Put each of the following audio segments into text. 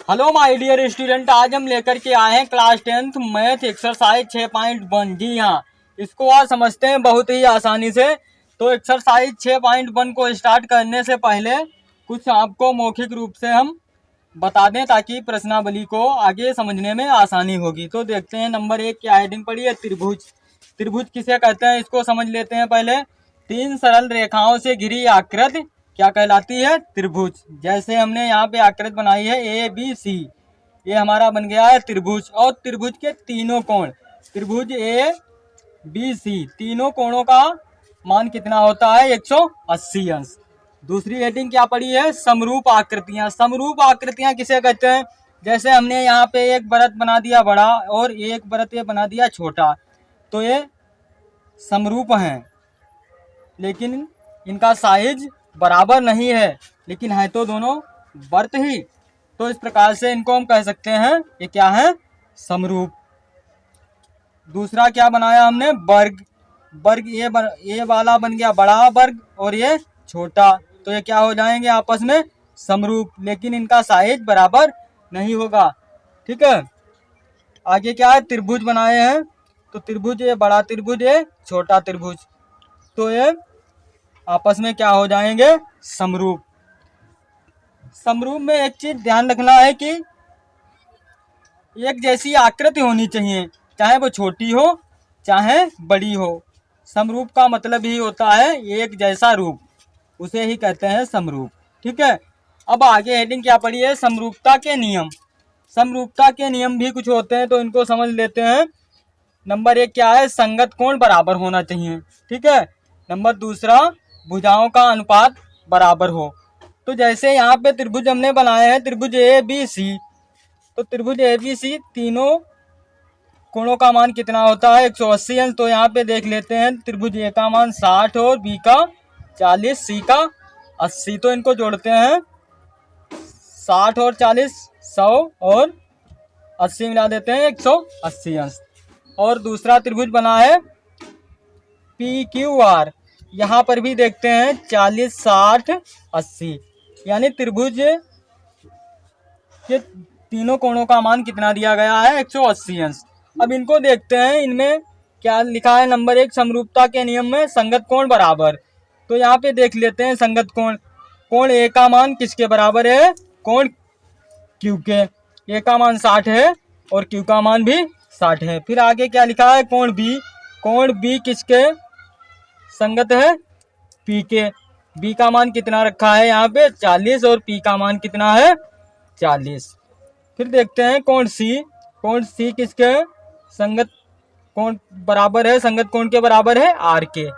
Hello my dear student, आज हम लेकर के आए हैं क्लास 10th मैथ एक्सरसाइज 6.1। जी हाँ, इसको आज समझते हैं बहुत ही आसानी से। तो एक्सरसाइज 6.1 को स्टार्ट करने से पहले कुछ आपको मौखिक रूप से हम बता दें ताकि प्रश्नावली को आगे समझने में आसानी होगी। तो देखते हैं नंबर 1 की हेडिंग पड़ी है त्रिभुज। त्रिभुज किसे कहते हैं इसको समझ लेते हैं पहले। तीन सरल रेखाओं से घिरी आकृति क्या कहलाती है? त्रिभुज। जैसे हमने यहाँ पे आकृति बनाई है ABC, ये हमारा बन गया है त्रिभुज। और त्रिभुज के तीनों कोण, त्रिभुज ABC तीनों कोणों का मान कितना होता है? 180 अंश। दूसरी हेडिंग क्या पड़ी है? समरूप आकृतियां। समरूप आकृतियां किसे कहते हैं? जैसे हमने यहाँ पे एक वृत्त बना दिया बड़ा और एक वृत्त ये बना दिया छोटा, तो ये समरूप हैं, लेकिन इनका साइज बराबर नहीं है, लेकिन है तो दोनों वृत्त ही। तो इस प्रकार से इनको हम कह सकते हैं ये क्या है? समरूप। दूसरा क्या बनाया हमने? वर्ग। वर्ग ये वाला बन गया बड़ा वर्ग और ये छोटा, तो ये क्या हो जाएंगे? आपस में समरूप, लेकिन इनका साइज बराबर नहीं होगा। ठीक है। आगे क्या है? त्रिभुज बनाए हैं, तो त्रिभुज ये बड़ा त्रिभुज ये छोटा त्रिभुज, तो ये आपस में क्या हो जाएंगे? समरूप। समरूप में एक चीज ध्यान रखना है कि एक जैसी आकृति होनी चाहिए, चाहे वो छोटी हो चाहे बड़ी हो। समरूप का मतलब ही होता है एक जैसा रूप, उसे ही कहते हैं समरूप। ठीक है। अब आगे हेडिंग क्या पड़ी है? समरूपता के नियम। समरूपता के नियम भी कुछ होते हैं, तो इनको समझ लेते हैं। नंबर 1 क्या है? संगत कोण बराबर होना चाहिए। ठीक है। नंबर दूसरा, भुजाओं का अनुपात बराबर हो। तो जैसे यहाँ पे त्रिभुज हमने बनाए हैं, त्रिभुज ABC, तो त्रिभुज ABC तीनों कोणों का मान कितना होता है? 180 अंश। तो यहाँ पे देख लेते हैं, त्रिभुज A का मान 60 और B का 40, C का 80। तो इनको जोड़ते हैं, 60 और 40 100 और 80 मिला देते हैं 180 अंश। और दूसरा त्रिभुज बना है PQR, यहाँ पर भी देखते हैं 40 60 80, यानी त्रिभुज के तीनों कोणों का मान कितना दिया गया है? 180 अंश। अब इनको देखते हैं, इनमें क्या लिखा है? नंबर 1, समरूपता के नियम में संगत कोण बराबर। तो यहाँ पे देख लेते हैं संगत कोण। कोण A का मान किसके बराबर है? कोण Q के। A का मान 60 है और Q का मान भी 60 है। फिर आगे क्या लिखा है? कोण B। कोण B किसके संगत है? P के। B का मान कितना रखा है यहाँ पे? 40 और P का मान कितना है? 40। फिर देखते हैं कोण C। कोण C किसके संगत कोण बराबर है? संगत कोण के बराबर है R के।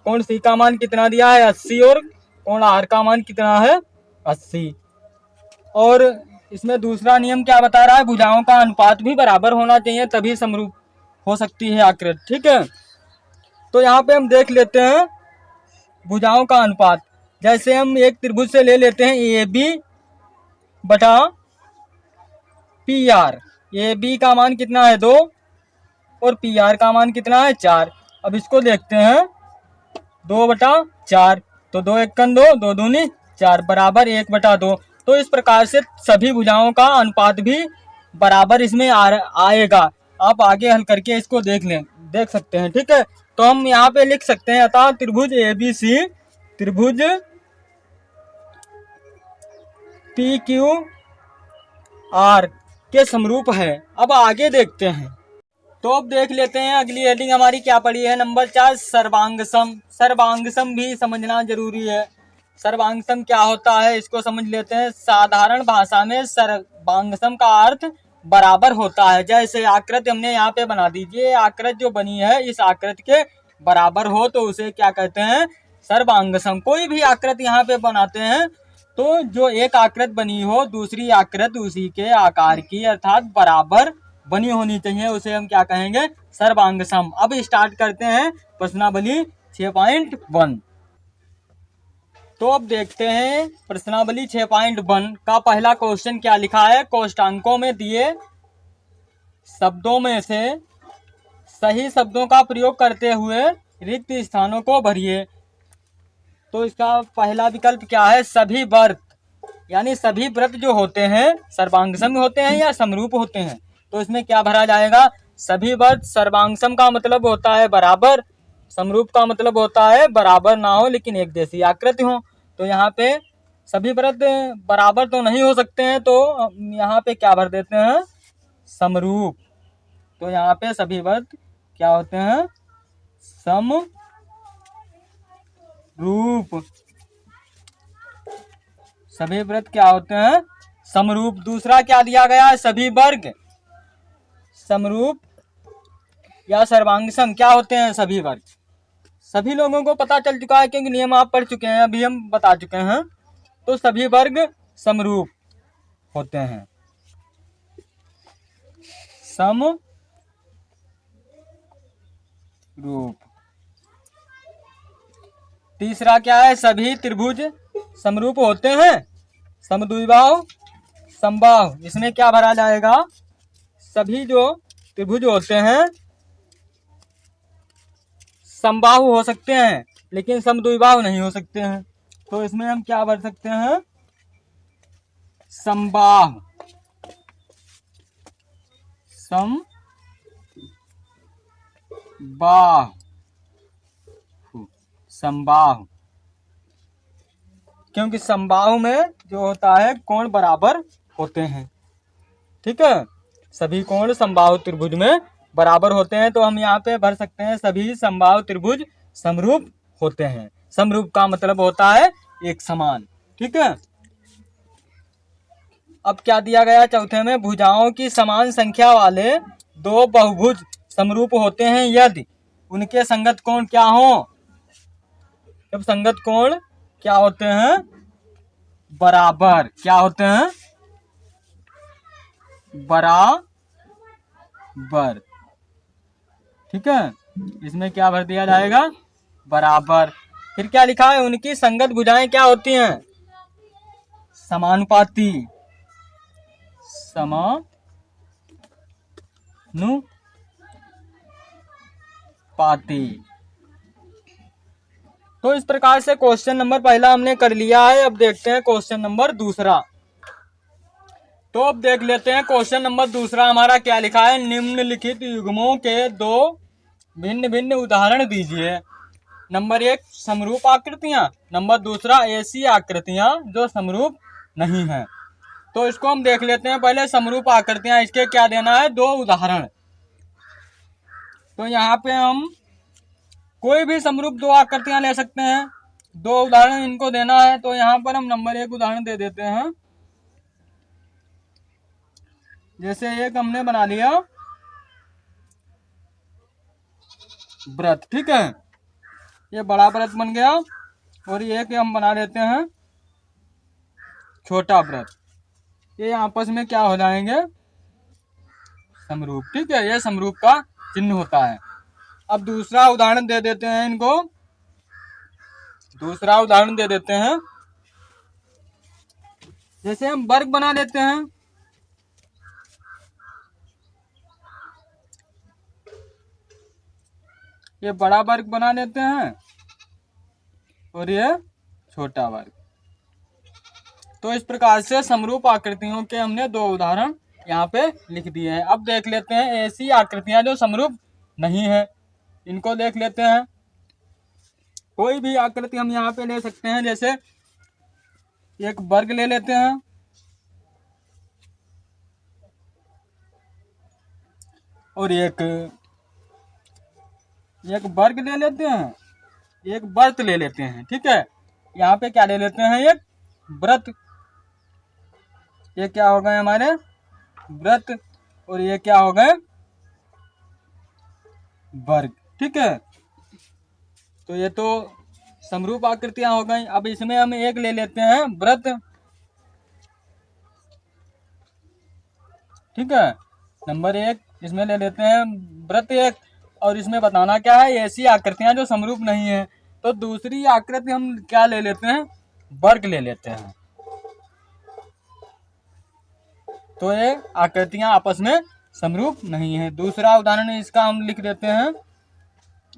कोण C का मान कितना दिया है? 80 और कोण R का मान कितना है? 80। और इसमें दूसरा नियम क्या बता रहा है? भुजाओं का अनुपात भी बराबर होना चाहिए, तभी समरूप हो सकती है आकृति। ठीक है। तो यहाँ पे हम देख लेते हैं भुजाओं का अनुपात। जैसे हम एक त्रिभुज से ले लेते हैं AB बटा PR। AB का मान कितना है? 2 और PR का मान कितना है? 4। अब इसको देखते हैं, 2 बटा 4, तो 2 एकन 2, 2 दूनी 4 बराबर 1 बटा 2। तो इस प्रकार से सभी भुजाओं का अनुपात भी बराबर इसमें आएगा। आप आगे हल करके इसको देख सकते हैं। ठीक है। तो हम यहाँ पे लिख सकते हैं, अतः त्रिभुज ABC त्रिभुज PQR के समरूप है। अब आगे देखते हैं, तो अब देख लेते हैं अगली हेडिंग हमारी क्या पड़ी है? नंबर 4, सर्वांग सम। सर्वांग सम भी समझना जरूरी है। सर्वांग सम क्या होता है इसको समझ लेते हैं। साधारण भाषा में सर्वांग सम का अर्थ बराबर होता है। जैसे आकृति हमने यहाँ पे बना दीजिए, आकृति जो बनी है इस आकृति के बराबर हो तो उसे क्या कहते हैं? सर्वांग सम। कोई भी आकृति यहाँ पे बनाते हैं तो जो एक आकृति बनी हो दूसरी आकृति उसी के आकार की अर्थात बराबर बनी होनी चाहिए, उसे हम क्या कहेंगे? सर्वांग सम। अब स्टार्ट करते हैं प्रश्नावली 6.1। तो अब देखते हैं प्रश्नावली 6.1 का पहला क्वेश्चन क्या लिखा है? कोष्ठांकों में दिए शब्दों में से सही शब्दों का प्रयोग करते हुए रिक्त स्थानों को भरिए। तो इसका पहला विकल्प क्या है? सभी वर्त। यानी सभी व्रत जो होते हैं सर्वांगसम होते हैं या समरूप होते हैं। तो इसमें क्या भरा जाएगा, सभी व्रत सर्वांगसम का मतलब होता है बराबर, समरूप का मतलब होता है बराबर ना हो लेकिन एक जैसी आकृति हो। तो यहाँ पे सभी व्रत बराबर तो नहीं हो सकते हैं, तो यहाँ पे क्या भर देते हैं, समरूप। तो यहाँ पे सभी व्रत क्या होते हैं, समरूप। सभी व्रत क्या होते हैं, समरूप। दूसरा क्या दिया गया है, सभी वर्ग समरूप या सर्वांगसम क्या होते हैं, सभी वर्ग। सभी लोगों को पता चल चुका है क्योंकि नियम आप पढ़ चुके हैं, अभी हम बता चुके हैं। तो सभी वर्ग समरूप होते हैं, समरूप। तीसरा क्या है, सभी त्रिभुज समरूप होते हैं, समद्विबाहु समबाहु। इसमें क्या भरा जाएगा, सभी जो त्रिभुज होते हैं समबाहु हो सकते हैं लेकिन समद्विबाहु नहीं हो सकते हैं। तो इसमें हम क्या भर सकते हैं, समबाहु। समबाहु क्योंकि समबाहु में जो होता है कोण बराबर होते हैं। ठीक है, सभी कोण समबाहु त्रिभुज में बराबर होते हैं। तो हम यहाँ पे भर सकते हैं सभी समबाहु त्रिभुज समरूप होते हैं। समरूप का मतलब होता है एक समान। ठीक है, अब क्या दिया गया चौथे में, भुजाओं की समान संख्या वाले दो बहुभुज समरूप होते हैं यदि उनके संगत कोण क्या हो। जब संगत कोण क्या होते हैं, बराबर। क्या होते हैं, बराबर। ठीक है, इसमें क्या भर दिया जाएगा, बराबर। फिर क्या लिखा है, उनकी संगत भुजाएं क्या होती हैं, समानुपाती। समानुपाती। तो इस प्रकार से क्वेश्चन नंबर पहला हमने कर लिया है। अब देखते हैं क्वेश्चन नंबर दूसरा। तो अब देख लेते हैं क्वेश्चन नंबर दूसरा हमारा क्या लिखा है, निम्नलिखित युग्मों के दो भिन्न भिन्न उदाहरण दीजिए। नंबर एक, समरूप आकृतियां। नंबर दूसरा, ऐसी आकृतियां जो समरूप नहीं है। तो इसको हम देख लेते हैं पहले, समरूप आकृतियां, इसके क्या देना है, दो उदाहरण। तो यहाँ पे हम कोई भी समरूप दो आकृतियां ले सकते हैं, दो उदाहरण इनको देना है। तो यहाँ पर हम नंबर एक उदाहरण दे देते हैं। जैसे एक हमने बना लिया व्रत। ठीक है, ये बड़ा व्रत बन गया और ये एक हम बना देते हैं छोटा व्रत। ये आपस में क्या हो जाएंगे, समरूप। ठीक है, ये समरूप का चिन्ह होता है। अब दूसरा उदाहरण दे देते हैं इनको। दूसरा उदाहरण दे देते हैं, जैसे हम वर्ग बना लेते हैं। ये बड़ा वर्ग बना लेते हैं और ये छोटा वर्ग। तो इस प्रकार से समरूप आकृतियों के हमने दो उदाहरण यहाँ पे लिख दिए हैं। अब देख लेते हैं ऐसी आकृतियां जो समरूप नहीं है, इनको देख लेते हैं। कोई भी आकृति हम यहाँ पे ले सकते हैं, जैसे एक वर्ग ले लेते हैं और एक वर्ग ले लेते हैं, एक व्रत ले लेते हैं। ठीक है, यहाँ पे क्या ले लेते हैं, एक व्रत। ये क्या हो गए हमारे, व्रत, और ये क्या हो गए, वर्ग। ठीक है, तो ये तो समरूप आकृतियां हो गई। अब इसमें हम एक ले लेते हैं व्रत। ठीक है, नंबर एक इसमें ले लेते हैं व्रत एक, और इसमें बताना क्या है, ऐसी आकृतियां जो समरूप नहीं है। तो दूसरी आकृति हम क्या ले लेते हैं, वर्ग ले लेते हैं। तो ये आकृतियां आपस में समरूप नहीं है। दूसरा उदाहरण इसका हम लिख देते हैं,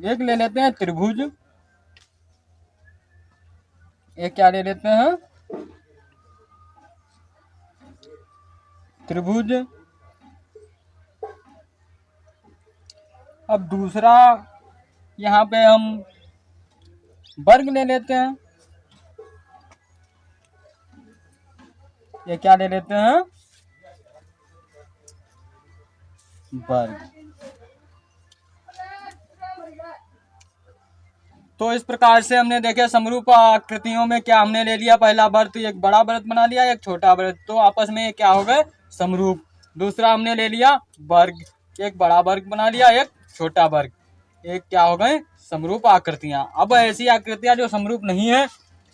एक ले लेते हैं त्रिभुज। एक क्या ले लेते हैं, त्रिभुज। अब दूसरा यहाँ पे हम वर्ग ले लेते हैं। ये क्या ले लेते हैं? वर्ग। तो इस प्रकार से हमने देखे समरूप आकृतियों में क्या हमने ले लिया, पहला वृत्त, एक बड़ा वृत्त बना लिया, एक छोटा वृत्त, तो आपस में क्या हो गए? समरूप। दूसरा हमने ले लिया वर्ग, एक बड़ा वर्ग बना लिया, एक छोटा वर्ग, एक क्या हो गए? समरूप आकृतियां। अब ऐसी आकृतियां जो समरूप नहीं है,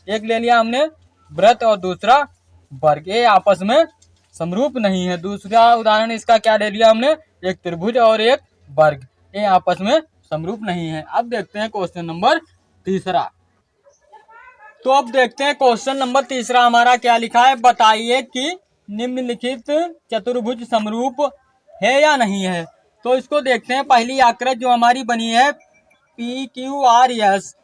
एक ले लिया हमने वृत्त और दूसरा वर्ग, ये आपस में समरूप नहीं है। दूसरा उदाहरण इसका क्या ले लिया हमने? एक त्रिभुज और एक वर्ग, ये आपस में समरूप नहीं है। अब देखते हैं क्वेश्चन नंबर तीसरा। तो अब देखते हैं क्वेश्चन नंबर तीसरा हमारा क्या लिखा है। बताइए कि निम्नलिखित चतुर्भुज समरूप है या नहीं है। तो इसको देखते हैं। पहली आकृति जो हमारी बनी है PQRS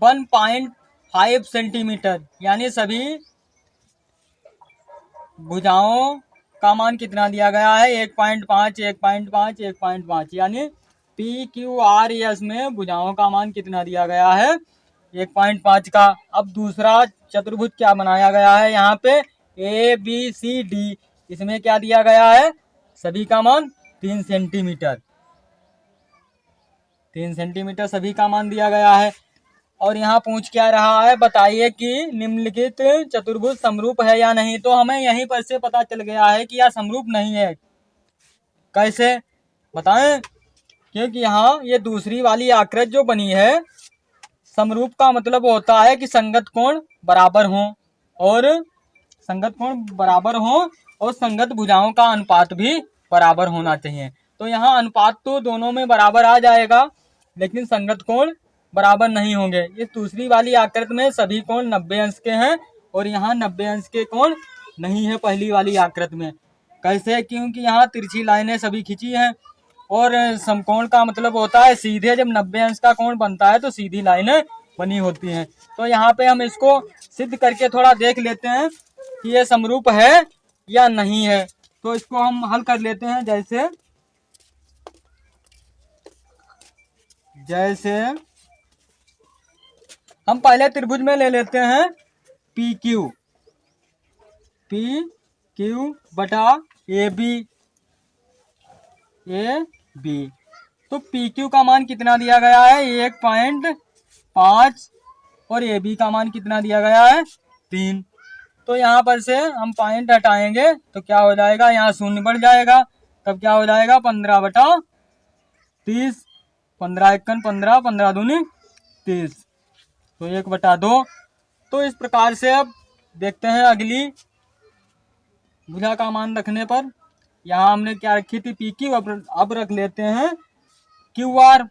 1.5 सेंटीमीटर, यानी सभी भुजाओं का मान कितना दिया गया है? 1.5, 1.5, 1.5, यानी PQRS में भुजाओं का मान कितना दिया गया है? 1.5 का। अब दूसरा चतुर्भुज क्या बनाया गया है? यहाँ पे ABCD, इसमें क्या दिया गया है? सभी का मान 3 सेंटीमीटर, 3 सेंटीमीटर सभी का मान दिया गया है। और यहाँ पूछ क्या रहा है? बताइए कि निम्नलिखित चतुर्भुज समरूप है या नहीं। तो हमें यहीं पर से पता चल गया है कि यह समरूप नहीं है। कैसे बताएं? क्योंकि यहाँ ये दूसरी वाली आकृति जो बनी है, समरूप का मतलब होता है कि संगत कोण बराबर हो, और संगत कोण बराबर हो और संगत भुजाओं का अनुपात भी बराबर होना चाहिए। तो यहाँ अनुपात तो दोनों में बराबर आ जाएगा, लेकिन संगत कोण बराबर नहीं होंगे। इस दूसरी वाली आकृति में सभी कोण 90 अंश के हैं और यहाँ 90 अंश के कोण नहीं है पहली वाली आकृति में। कैसे? क्योंकि यहाँ तिरछी लाइनें सभी खींची हैं, और समकोण का मतलब होता है सीधे, जब 90 अंश का कोण बनता है तो सीधी लाइनें बनी होती हैं। तो यहाँ पे हम इसको सिद्ध करके थोड़ा देख लेते हैं कि ये समरूप है या नहीं है। तो इसको हम हल कर लेते हैं। जैसे हम पहले त्रिभुज में ले लेते हैं PQ बटा AB। तो PQ का मान कितना दिया गया है? 1.5, और AB का मान कितना दिया गया है? 3। तो यहाँ पर से हम पॉइंट हटाएंगे तो क्या हो जाएगा? यहाँ शून्य बढ़ जाएगा, तब क्या हो जाएगा? 15/30, 15 एकन 15, 15 दूनी 30, तो 1/2। तो इस प्रकार से अब देखते हैं अगली भुजा का मान रखने पर। यहाँ हमने क्या रखी थी? PQ, अब रख लेते हैं QR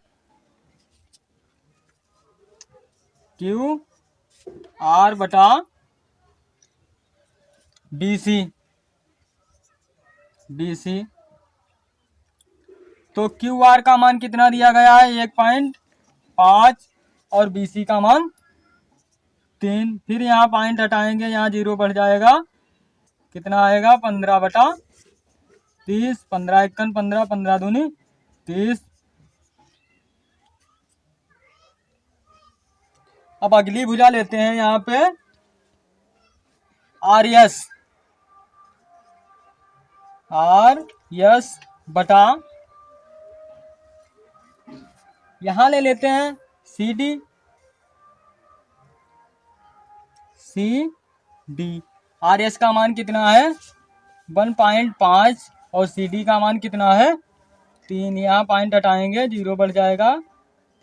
बटा BC। तो QR का मान कितना दिया गया है? 1.5, और BC का मान 3। फिर यहाँ पॉइंट हटाएंगे, यहाँ 0 बढ़ जाएगा, कितना आएगा? 15/30, 15 एकन 15, 15 दूनी 30। अब अगली भुजा लेते हैं यहाँ पे RS बटा, यहाँ ले लेते हैं CD। RS का मान कितना है? 1.5, और CD का मान कितना है? 3। यहाँ पॉइंट हटाएंगे, 0 बढ़ जाएगा,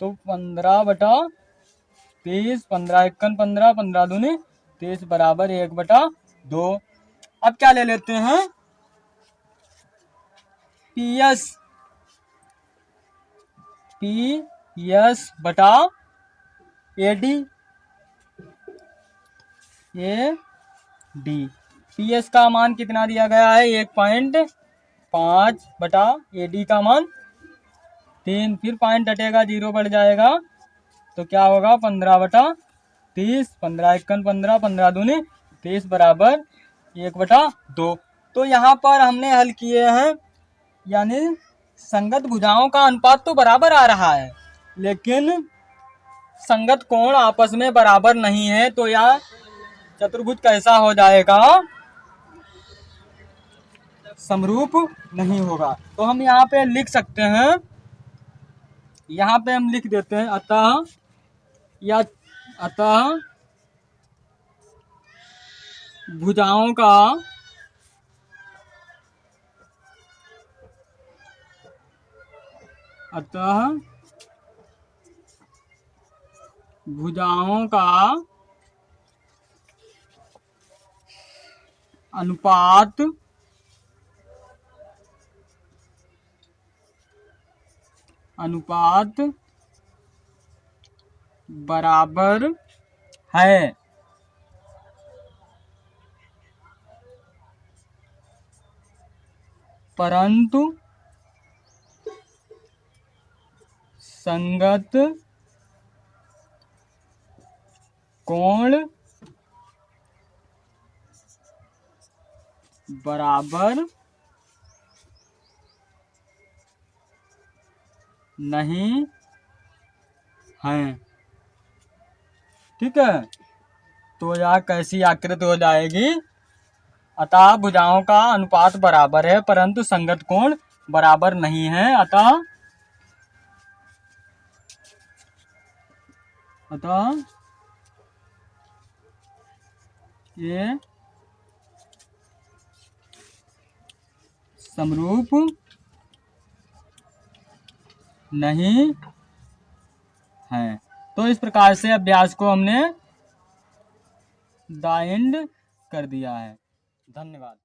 तो 15/30, 15 एकन 15, 15 दूनी 30 बराबर 1/2। अब क्या ले लेते हैं? PS बटा AD। PS का मान कितना दिया गया है? 1.5 बटा AD का मान 3। फिर पॉइंट हटेगा, 0 बढ़ जाएगा, तो क्या होगा? 15/30, 15 एकन 15, 15 दूनी 30 बराबर 1/2। तो यहाँ पर हमने हल किए हैं, यानी संगत भुजाओं का अनुपात तो बराबर आ रहा है, लेकिन संगत कोण आपस में बराबर नहीं है। तो यह चतुर्भुज कैसा हो जाएगा? समरूप नहीं होगा। तो हम यहाँ पे लिख सकते हैं, यहाँ पे हम लिख देते हैं अतः भुजाओं का अनुपात बराबर है। परंतु संगत कोण बराबर नहीं है। ठीक है, तो यह कैसी आकृति हो जाएगी? अतः भुजाओं का अनुपात बराबर है परंतु संगत कोण बराबर नहीं है। अतः ये समरूप नहीं है। तो इस प्रकार से अभ्यास को हमने द एंड कर दिया है। धन्यवाद।